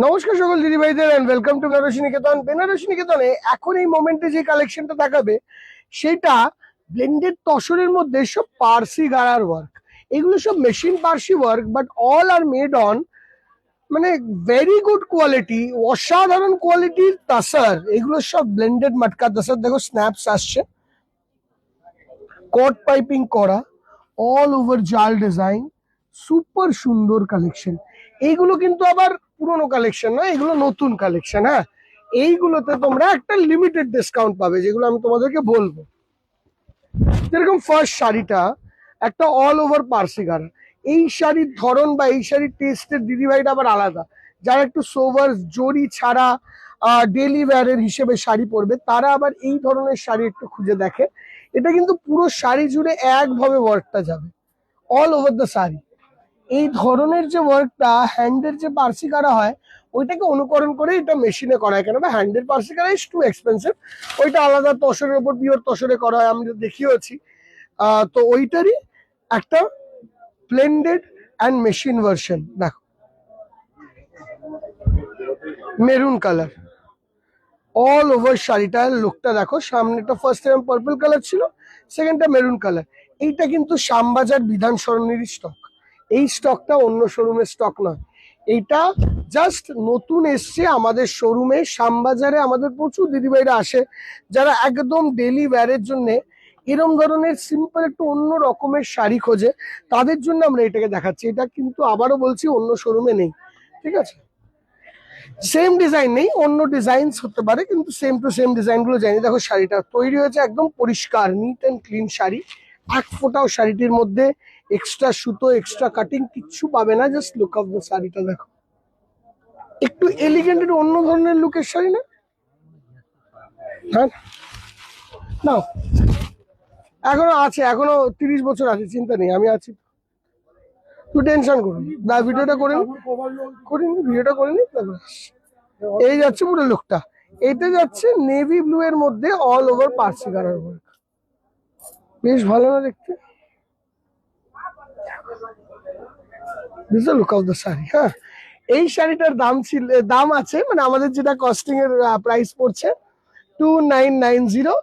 নমস্কার সকল দিদি ভাইদের এন্ড ওয়েলকাম টু বেনারসি নিকেতন। বেনারসি নিকেতনে এখন এই মোমেন্টে যে কালেকশনটা দেখাবে সেটা ব্লেন্ডেড তসরের মধ্যে সব পার্সি গাড়ার ওয়ার্ক। এগুলো সব machine Parsi work, but all are made on মানে ভেরি গুড কোয়ালিটি, অসাধারণ কোয়ালিটির তাসার। এগুলো সব ব্লেন্ডেড মাটকা তাসার। দেখো স্ন্যাপস আসছে, কট পাইপিং করা, অল ওভার জাল ডিজাইন, সুপার সুন্দর কালেকশন। এইগুলো কিন্তু আবার পুরনো কালেকশন নয়, এগুলো নতুন কালেকশন। হ্যাঁ, এইগুলোতে তোমরা একটা লিমিটেড ডিসকাউন্ট পাবে, যেগুলো আমি তোমাদেরকে বলবো। যেরকম ফার্স্ট শাড়িটা একটা অল ওভার পার্সি গাড়া। এই শাড়ির ধরন বা এই শাড়ির টেস্টের দিদিভাইটা আবার আলাদা। যারা একটু সোভার জরি ছাড়া ডেলি ওয়্যারের হিসেবে শাড়ি পরবে, তারা আবার এই ধরনের শাড়ি একটু খুঁজে দেখে। এটা কিন্তু পুরো শাড়ি জুড়ে একভাবে ওয়ার্কটা যাবে, অল ওভার দ্য শাড়ি। এই ধরনের যে ওয়ার্কটা হ্যান্ডের যে পার্সি করা হয়, ওইটাকে অনুকরণ করে এটা মেশিনে করা হয়। কেন বা হ্যান্ডের পার্সি করা ইজ টু এক্সপেন্সিভ। ওইটা আলাদা তসরের উপর পিওর তসরে করা হয়, আমি দেখিয়েছি। তো ওইটারই একটা ব্লেন্ডেড অ্যান্ড মেশিন ভার্সন। দেখো মেরুন কালার অল ওভার শাড়িটার লুকটা দেখো। সামনেটা ফার্স্ট টাইম পার্পল কালার ছিল, সেকেন্ডটা মেরুন কালার। এইটা কিন্তু শ্যামবাজার বিধান সরণির স্টক। এই স্টকটা অন্য শোরুমের স্টক নয়, এইটা জাস্ট নতুন এসছে আমাদের শোরুমে। শ্যামবাজারে আমাদের প্রচুর দিদিভাইরা আসে যারা একদম ডেলি ওয়্যারের জন্য এরম ধরনের সিম্পল একটু অন্য রকমের শাড়ি খোঁজে, তাদের জন্য আমরা এটাকে দেখাচ্ছি। এটা কিন্তু আবারও বলছি অন্য শোরুমে নেই, ঠিক আছে? সেম ডিজাইন নেই, অন্য ডিজাইনস হতে পারে, কিন্তু সেম টু সেম ডিজাইন গুলো জানি। দেখো শাড়িটা তৈরি হয়েছে একদম পরিষ্কার, নিট অ্যান্ড ক্লিন শাড়ি। এক ফোঁটাও শাড়িটির মধ্যে এক্সট্রা সুতো, এক্সট্রা কাটিং কিচ্ছু পাবে না। জাস্ট লুক অফ দ্য শাড়িটা দেখো, একটু এলিগেন্ট, একটু অন্য ধরনের লুকের শাড়ি না? হ্যাঁ, নাও, এখনো আছে, এখনো 30 বছর আছে, চিন্তা নেই, আমি আছি। তুই টেনশন করুন না, ভিডিওটা করিনি ভিডিওটা করিনি। এই যাচ্ছে পুরো লুকটা। এটা যাচ্ছে নেভি ব্লু এর মধ্যে all over Parsi colour work. বেশ ভালো না দেখতে? This look of the sari. হ্যাঁ, এই শাড়িটার দাম আছে, মানে আমাদের যেটা কস্টিং এর প্রাইস পড়ছে 2990।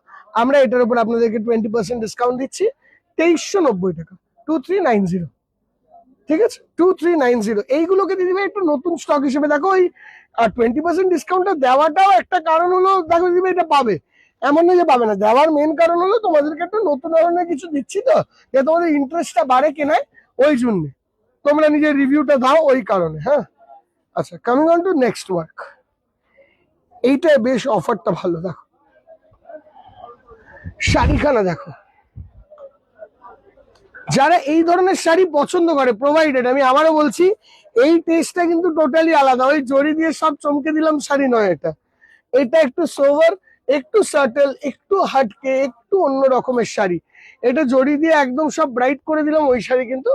আমরা এটার উপর আপনাদেরকে 20% ডিসকাউন্ট দিচ্ছি, 2390 টাকা, 2390। ঠিক আছে, 2390। এইগুলোকে দিদিভাই একটু নতুন স্টক হিসেবে দেখো। ওই 20% ডিসকাউন্টটা দেওয়াটাও একটা কারণ হলো, দেখো দিদিভাই এটা পাবে, এমন নয় যে পাবে না। দেওয়ার মেন কারণ হলো তোমাদেরকে একটা নতুন ধরনের কিছু দিচ্ছি, তো যে তোমাদের ইন্টারেস্টটা বাড়ে কেনায়, ওই জন্য তোমরা নিজের রিভিউটা দাও, ওই কারণে। হ্যাঁ, আচ্ছা, coming on to next work. এইটা বেশ অফারটা ভালো। দেখো শাড়িখানা দেখো, যারা এই ধরনের শাড়ি পছন্দ করে, প্রোভাইডেড, আমি আবারও বলছি, এই টেস্টটা কিন্তু টোটালি আলাদা। ওই জড়ি দিয়ে সব চমকে দিলাম শাড়ি নয় এটা। এটা একটু সোভার, একটু সাটেল, একটু হাটকে, একটু অন্য রকমের শাড়ি। এটা জড়ি দিয়ে একদম সব ব্রাইট করে দিলাম, ওই শাড়ি কিন্তু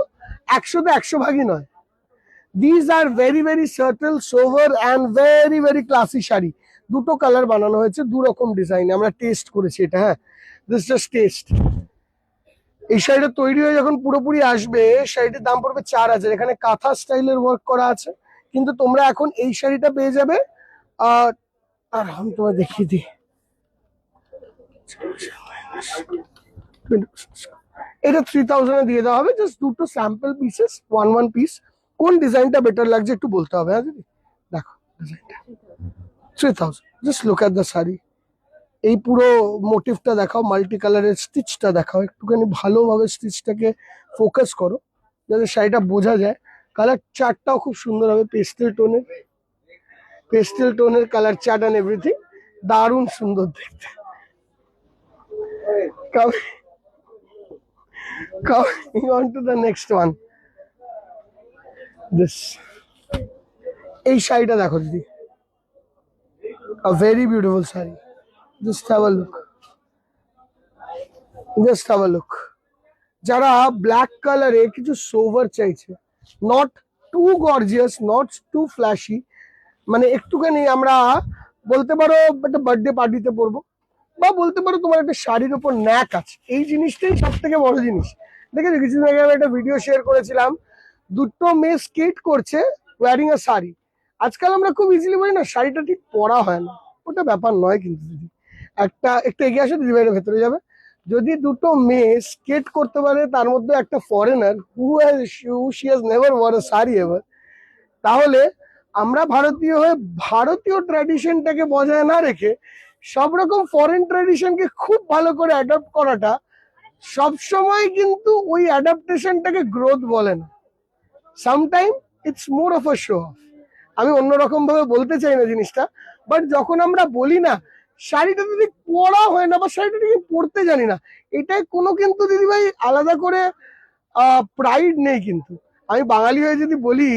100তে 100 ভাগই নয়। These are very very subtle, sober and very very classy sari. দুটো কালার বানানো হয়েছে, দু রকম ডিজাইন। আমরা টেস্ট করেছি এটা। হ্যাঁ, দিস জাস্ট টেস্ট। এই শাড়িটা তৈরি হয়ে যখন পুরোপুরি আসবে, শাড়িটির দাম পড়বে 4000। এখানে কাঁথা স্টাইলের ওয়ার্ক করা আছে, কিন্তু তোমরা এখন এই শাড়িটা পেয়ে যাবে। আর আমি তোমায় দেখিয়ে দিই, এটা 3000 দিয়ে দেওয়া হবে। জাস্ট দুটো স্যাম্পল পিসেস, ওয়ান পিস। কোন ডিজাইনটা বেটার লাগছে একটু বলতে হবে। হ্যাঁ দিদি, দেখো ডিজাইনটা 3000। Just look at the sari. এই পুরো মোটিভটা দেখাও, মাল্টি কালারের স্টিচটা দেখাও, একটুখানি ভালোভাবে স্টিচটাকে ফোকাস করো যাতে শাড়িটা বোঝা যায়। কালার চার্টটাও খুব সুন্দর হবে, পেস্টেল টোনের কালার চার্ট অ্যান্ড এভরিথিং, দারুণ সুন্দর দেখতে। Coming on to the next one, this, এই শাড়িটা দেখো দিদি, a very beautiful sari. Just have a look, just have a look। যারা ব্ল্যাক কালারে কিছু সোভার চাইছে, not too gorgeous, not too flashy, মানে একটুখানি আমরা বলতে পারো একটা বার্থডে পার্টিতে পরবো, বা বলতে পারো তোমার একটা শাড়ির উপর ন্যাক আছে, এই জিনিসটাই সব থেকে বড় জিনিস। দেখেছো, কিছুদিন আগে আমি একটা ভিডিও শেয়ার করেছিলাম, দুটো মেয়ে স্কেট করছে ওয়ারিং আ শাড়ি, আজকাল আমরা খুব ইজিলি বলি না শাড়িটা ঠিক পরা হয় না, ওটা ব্যাপার নয় কিন্তু দিদি। একটু এগিয়ে আসো, দিদি ভাইয়ের ভেতরে যাবে। যদি দুটো মেয়ে স্কেট করতে পারে, তার মধ্যে একটা foreigner she has never wore a sari ever, তাহলে আমরা ভারতীয় হয়ে ভারতীয় ট্র্যাডিশনটাকে বজায় না রেখে সব রকম ফরেন ট্র্যাডিশনকে খুব ভালো করে অ্যাডাপ্ট করাটা সবসময় কিন্তু ওই অ্যাডাপ্টেশনটাকে গ্রোথ বলে না, sometime it's more of a show off. আমি অন্যরকম ভাবে বলতে চাই না জিনিসটা, বাট যখন আমরা বলি না শাড়িটা যদি পরা হয় না বা শাড়িটা ঠিক পরতে জানি না, এটাই কোনো কিন্তু দিদিভাই আলাদা করে প্রাইড নেই। কিন্তু আমি বাঙালি হয়ে যদি বলি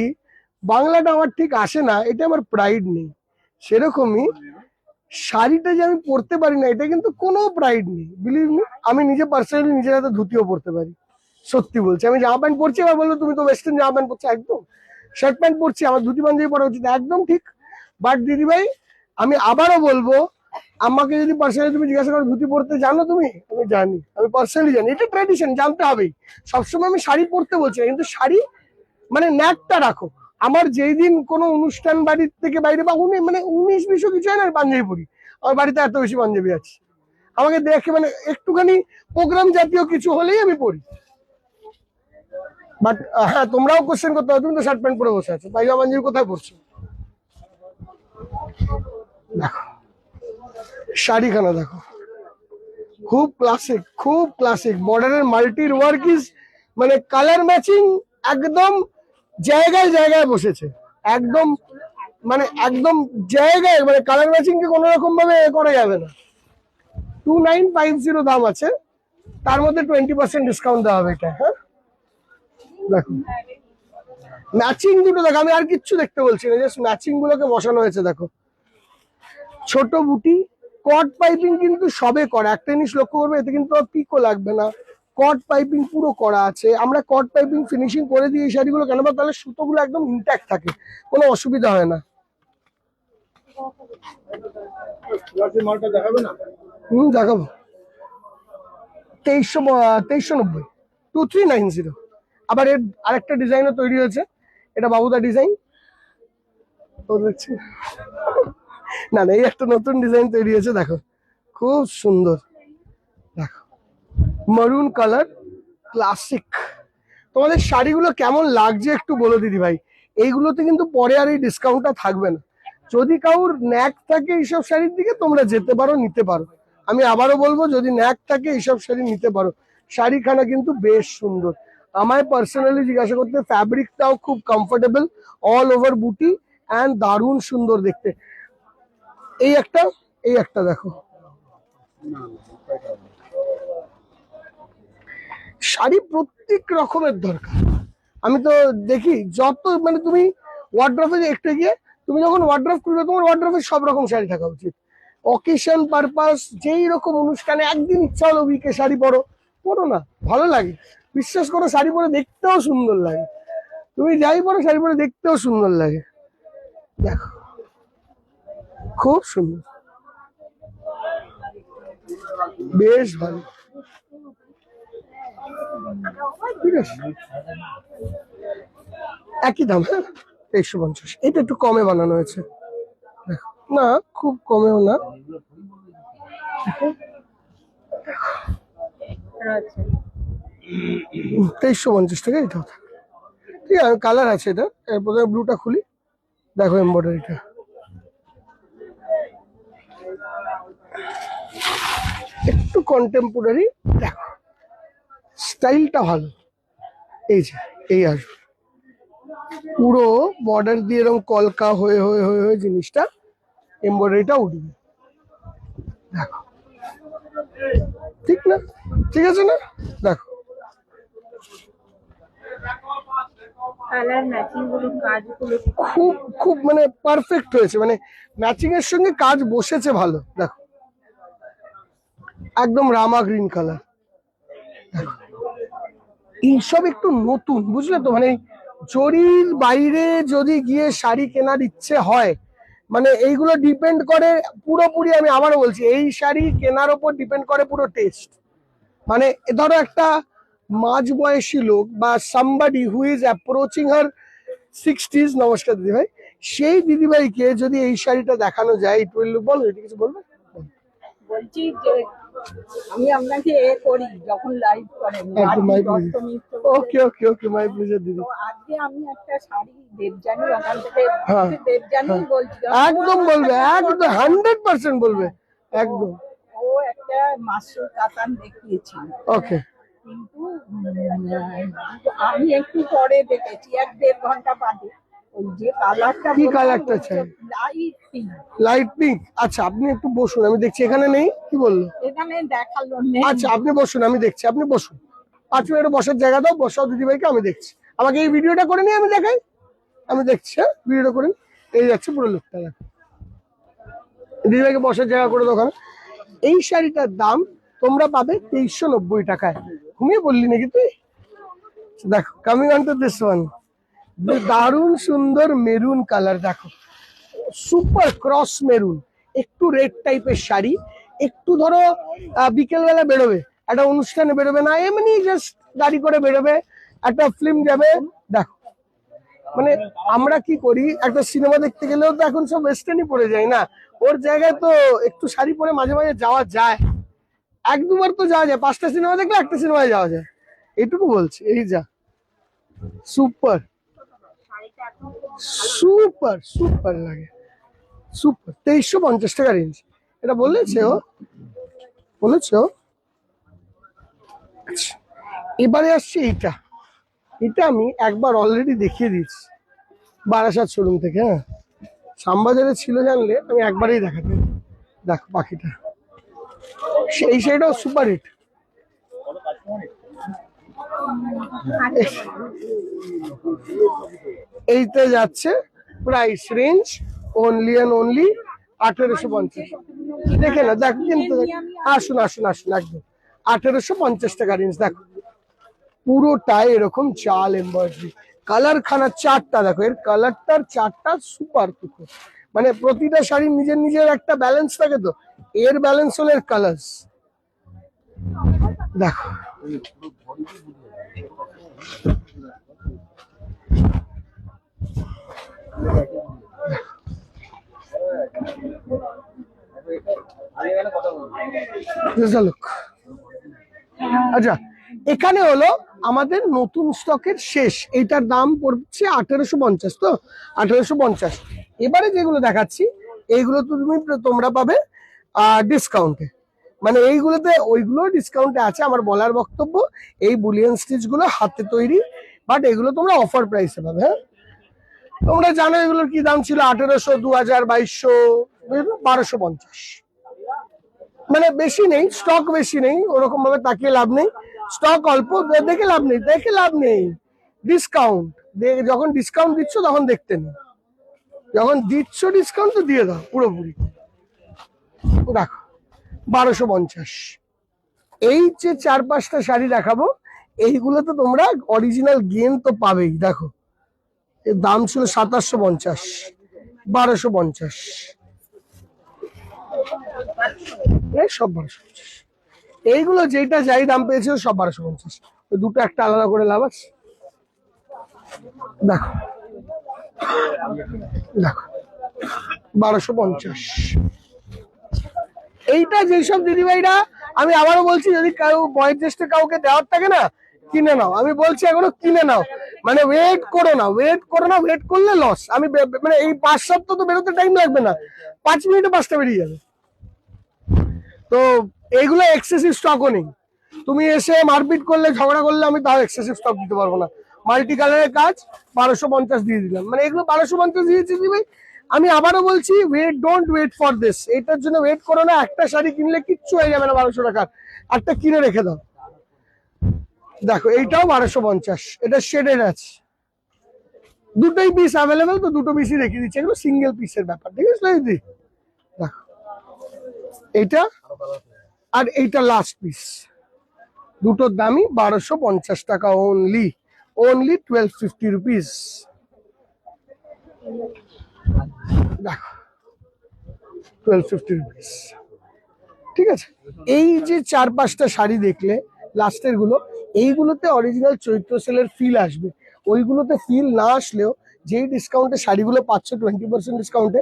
বাংলাটা আমার ঠিক আসে না, এটা আমার প্রাইড নেই। সেরকমই শাড়িটা যে আমি পরতে পারি না, এটা কিন্তু কোনো প্রাইড নেই, বিলিভ মি। আমি নিজে পার্সোনালি নিজের হাতে ধুতিও পরতে পারি, সত্যি বলছি। আমি জামা প্যান্ট পরছি, আবার বললো তুমি তো ওয়েস্টার্ন জামা প্যান্ট পরছো, একদম। শার্ট প্যান্ট পরছি, আমার ধুতি পাঞ্জাবি পরা উচিত, একদম ঠিক। বাট দিদিভাই আমি আবারও বলবো, আমাকে যদি পার্সোনালি তুমি জিজ্ঞাসা করো ধুতি পরতে জানো তুমি, আমি জানি, আমি পার্সোনালি জানি, এটা ট্র্যাডিশন, জানতে হবেই। সবসময় আমি শাড়ি পরতে বলছি না, কিন্তু শাড়ি মানে ন্যাকটা রাখো। আমার যেই দিন কোনো অনুষ্ঠান বাড়ির থেকে বাইরে বা মানে 19-20 কিছু হয় না, আমি পাঞ্জাবি পরি। আমার বাড়িতে এত বেশি পাঞ্জাবি আছে, আমাকে দেখে মানে একটুখানি প্রোগ্রাম জাতীয় কিছু হলেই আমি পড়ি। বাট হ্যাঁ, তোমরাও কোশ্চেন করতে হবে, তুমি তো শার্ট প্যান্ট পরে বসে আছো, পাইজামা পাঞ্জাবি কোথায় পড়ছো? দেখো শাড়িখানা দেখো, খুব ক্লাসিক, খুব ক্লাসিক। বর্ডারের মাল্টির ওয়ার্ক ইজ মানে কালার ম্যাচিং একদম জায়গায় জায়গায় বসেছে, একদম মানে একদম জায়গায়, মানে কালার ম্যাচিং কে কোনো রকম ভাবে করা যাবে না। 2950 দাম আছে, তার মধ্যে 20% ডিসকাউন্ট দেওয়া হবে এটা। হ্যাঁ দেখো ম্যাচিং দুটো দেখো, আমি আর কিচ্ছু দেখতে বলছি না, জাস্ট ম্যাচিং গুলোকে বসানো হয়েছে দেখো। ছোট বুটি, কট পাইপিং কিন্তু সবে করা, একটা জিনিস লক্ষ্য করবে, এতে কিন্তু পিকও লাগবে না, কট পাইপিং পুরো করা আছে। আমরা কট পাইপিং ফিনিশিং করে দিই এই শাড়িগুলো, কেন বা তাহলে সুতোগুলো একদম ইনট্যাক্ট থাকে, কোনো অসুবিধা হয় না। দেখাবো 2390, 2390। আবার এর আরেকটা ডিজাইনও তৈরি হয়েছে, এটা বাবুদা ডিজাইন তো দেখছি না, না এই একটা নতুন ডিজাইন তৈরি হয়েছে দেখো, খুব সুন্দর। দেখো মারুন কালার, ক্লাসিক। তোমাদের শাড়িগুলো কেমন লাগছে একটু বলো দিদি ভাই। এইগুলোতে কিন্তু পরে আর এই ডিসকাউন্টটা থাকবে না। যদি কারোর ন্যাক থাকে এইসব শাড়ির দিকে, তোমরা যেতে পারো, নিতে পারো। আমি আবারও বলবো, যদি ন্যাক থাকে এইসব শাড়ি নিতে পারো। শাড়িখানা কিন্তু বেশ সুন্দর। আমায় পার্সোনালি জিজ্ঞাসা করতে, ফ্যাব্রিকটাও খুব কমফোর্টেবল, অল ওভার বুটি অ্যান্ড দারুণ সুন্দর দেখতে। এই একটা দেখো, শাড়ি প্রত্যেক রকমের দরকার। আমি তো দেখি যত মানে তুমি ওয়ার্ড্রফে একটু গিয়ে, তুমি যখন ওয়ার্ড্রফ খুলবে, তোমার ওয়ার্ড্রফে সব রকম শাড়ি থাকা উচিত। অকেশন পারপাস, যেই রকম অনুষ্ঠানে একদিন ইচ্ছা হলো উইকে শাড়ি পরো, পরো না, ভালো লাগে। বিশ্বাস করো শাড়ি পরে দেখতেও সুন্দর লাগে, তুমি যাই পরো শাড়ি পরে দেখতেও সুন্দর লাগে। দেখো খুব সুন্দর, বেশ ভালো, ঠিক আছে। একই দাম, হ্যাঁ 2350। এটা একটু কমে বানানো হয়েছে, দেখো না খুব কমেও না, 2350 টাকা এটাও থাকে। ঠিক আছে, কালার আছে এটা, প্রথমে ব্লুটা খুলি, দেখো এমব্রয়ডারিটা একটু কন্টেম্পোরারি, দেখো স্টাইলটা ভালো। এই যে এই আসবে পুরো বর্ডার দিয়ে এরকম কলকা হয়ে হয়ে হয়ে হয়ে জিনিসটা এমব্রয়ডারিটা উঠবে, দেখো ঠিক না, ঠিক আছে না, দেখো খুব খুব মানে পারফেক্ট হয়েছে, মানে ম্যাচিং এর সঙ্গে কাজ বসেছে ভালো। দেখো একদম রামা গ্রিন কালার, এইসব একটু নতুন, বুঝলে তো, মানে জরির বাইরে যদি গিয়ে শাড়ি কেনার ইচ্ছে হয়, মানে এইগুলো ডিপেন্ড করে পুরোপুরি, আমি আবারও বলছি, এই শাড়ি কেনার ওপর ডিপেন্ড করে পুরো টেস্ট। মানে ধরো একটা মাঝ বয়সী লোক বা somebody who is approaching her 60s, নমস্কার দিদি ভাই, সেই দিদিভাইকে যদি এই শাড়িটা দেখানো যায়, ইট উইল লুক, বলো এটা কিছু বলবে? বলছি যে আমি আপনাকে করি যখন লাইভ করেন একদম, মাই রাজি pleasure. Dutta Mitra okay okay okay, my pleasure দিদি। তো আজকে আমি একটা শাড়ি দেবযানী ওখান থেকে হ্যাঁ, দেবযানী হ্যাঁ। বলছি একদম বলবে, একদম 100% বলবে, একদম। ও একটা মাসরুর কাতান দেখিয়েছিল, ওকে, কিন্তু আমি একটু পরে দেখেছি 1-1.5 ঘন্টা বাদে ওই যে কালারটা, কি কালারটা চাই? Light pink. Light pink. আচ্ছা আপনি একটু বসুন, আমি দেখছি। এখানে নেই, কি বললো? এখানে দেখালো নেই। আচ্ছা আপনি বসুন, আমি দেখছি, আপনি বসুন। 5 মিনিট বসার জায়গা দাও, বসাও দিদিভাইকে, আমি দেখছি। আমাকে এই ভিডিওটা করে নিয়ে আমি দেখাই, আমি দেখছি। হ্যাঁ, ভিডিওটা করে নিই। এই যাচ্ছে পুরো লোকটা, দেখো। দিদিভাইকে বসার জায়গা করে দোকান। এই শাড়িটার দাম তোমরা পাবে 2390 টাকায়। ঘুমিয়ে বললি নাকি তুই? দেখো, coming on to this one, দারুণ সুন্দর মেরুন কালার, দেখো, সুপার ক্রস মেরুন, একটু রেড টাইপের শাড়ি। একটু ধরো বিকেল বেলা বেরোবে, একটা অনুষ্ঠানে বেরোবে না, এমনি জাস্ট গাড়ি করে বেরোবে, একটা ফিল্ম যাবে। দেখো, মানে আমরা কি করি, একটা সিনেমা দেখতে গেলেও তো এখন সব ওয়েস্টার্নই পরে যায় না, ওর জায়গায় তো একটু শাড়ি পরে মাঝে মাঝে যাওয়া যায়। 1-2 বার তো যাওয়া যায়, 5টা সিনেমা দেখলে একটা সিনেমায় যাওয়া যায়, এটুকু বলছি। এই যা, সুপার সুপার সুপার লাগে, সুপার। 2350 টাকা রেঞ্জ, এটা বলেছে ও, বলেছে ও। আচ্ছা, এবারে আসছে এইটা। এটা আমি একবার অলরেডি দেখিয়ে দিয়েছি বারাসাত শোরুম থেকে। হ্যাঁ, শ্যামবাজারে ছিল জানলে আমি একবারেই দেখাতে। দেখো পাখিটা, সেই শাড়িটাও সুপার হিট। এইটা যাচ্ছে price range only and only 1850। দেখে না, দেখ কিন্তু, আসুন আসুন আসুন, একদম 1850 টাকা রেঞ্জ। দেখো, পুরোটাই এরকম চাল এমব্রয়ডারি, কালার খানা 4টা, দেখো এর কালারটার 4টা সুপার টুকু। মানে প্রতিটা শাড়ির নিজের নিজের একটা ব্যালেন্স থাকে, তো এর ব্যালেন্স হলো এর কালার্স। দেখো, লোক। আচ্ছা, এখানে হলো আমাদের নতুন স্টকের শেষ, এইটার দাম পড়ছে 1850, তো 1850। এবারে যেগুলো দেখাচ্ছি এইগুলো তো তোমরা পাবে ডিসকাউন্টে, মানে এইগুলোতে ওইগুলো ডিসকাউন্টে আছে। আমার বলার বক্তব্য, এই বুলিয়ান স্টিচ গুলো হাতে তৈরি, বাট এগুলো তোমরা অফার প্রাইসে পাবে। হ্যাঁ, তোমরা জানো এগুলোর কি দাম ছিল, 1800, 2000, 2200, 1250। মানে বেশি নেই, স্টক বেশি নেই, ওরকম ভাবে তাকিয়ে লাভ নেই। স্টক অল্প, দেখে লাভ নেই, দেখে লাভ নেই। ডিসকাউন্ট, যখন ডিসকাউন্ট দিচ্ছ তখন দেখতে নেই, যখন দিচ্ছ ডিসকাউন্ট তো দিয়ে দাও পুরোপুরি। দেখো 1250। এই যে 4-5টা শাড়ি দেখাবো, এইগুলোতে তোমরা অরিজিনাল গেন তো পাবেই। দেখো, এর দাম ছিল 2750, 1250, এই সব 1250। এইগুলো যেটা যাই দাম পেয়েছিল সব 1250, দুটো একটা আলাদা করে লাভ আছে। দেখো দেখো 1250। এইটা যেসব দিদিভাইরা, আমি আবারও বলছি, যদি কারো বয়োজ্যেষ্ঠ কাউকে দেওয়ার থাকে না, কিনে নাও। আমি বলছি এখনো কিনে নাও, মানে ওয়েট করো না, ওয়েট করো না, ওয়েট করলে লস। আমি মানে এই 5 সপ্তাহ তো বেরোতে টাইম লাগবে না, 5 মিনিটে 5টা বেরিয়ে যাবে। তো এইগুলো এক্সেসিভ স্টকও নেই, তুমি এসে মারপিট করলে, ঝগড়া করলে আমি তাও এক্সেসিভ স্টক দিতে পারবো না। মাল্টি কালারের কাজ 1250 দিয়ে দিলাম, মানে এগুলো 1250 দিয়েছি ভাই। আমি আবারও বলছি, wait, don't wait for this. এটার জন্য ওয়েট করো না, একটা শাড়ি কিনলে কিচ্ছু হয়ে যাবে না 1200 টাকার, একটা কিনে রেখে দাও। দেখো এইটাও 1250, এটা শেডেড আছে, দুটোই পিস অ্যাভেলেবেল, তো দুটো পিসই রেখে দিচ্ছি, এগুলো সিঙ্গেল পিসের ব্যাপার, ঠিক আছে দিদি? দেখো এইটা আর এইটা লাস্ট পিস, দুটোর দামই 1250 টাকা অনলি, অনলি 1250 রুপিস। দেখো 1250 রুপিস, ঠিক আছে? এই যে 4-5টা শাড়ি দেখলে লাস্টের গুলো, এইগুলোতে অরিজিনাল চৈত্র সেলের ফিল আসবে, ওইগুলোতে ফিল না আসলেও যেই ডিসকাউন্টে শাড়িগুলো পাচ্ছ 20% ডিসকাউন্টে,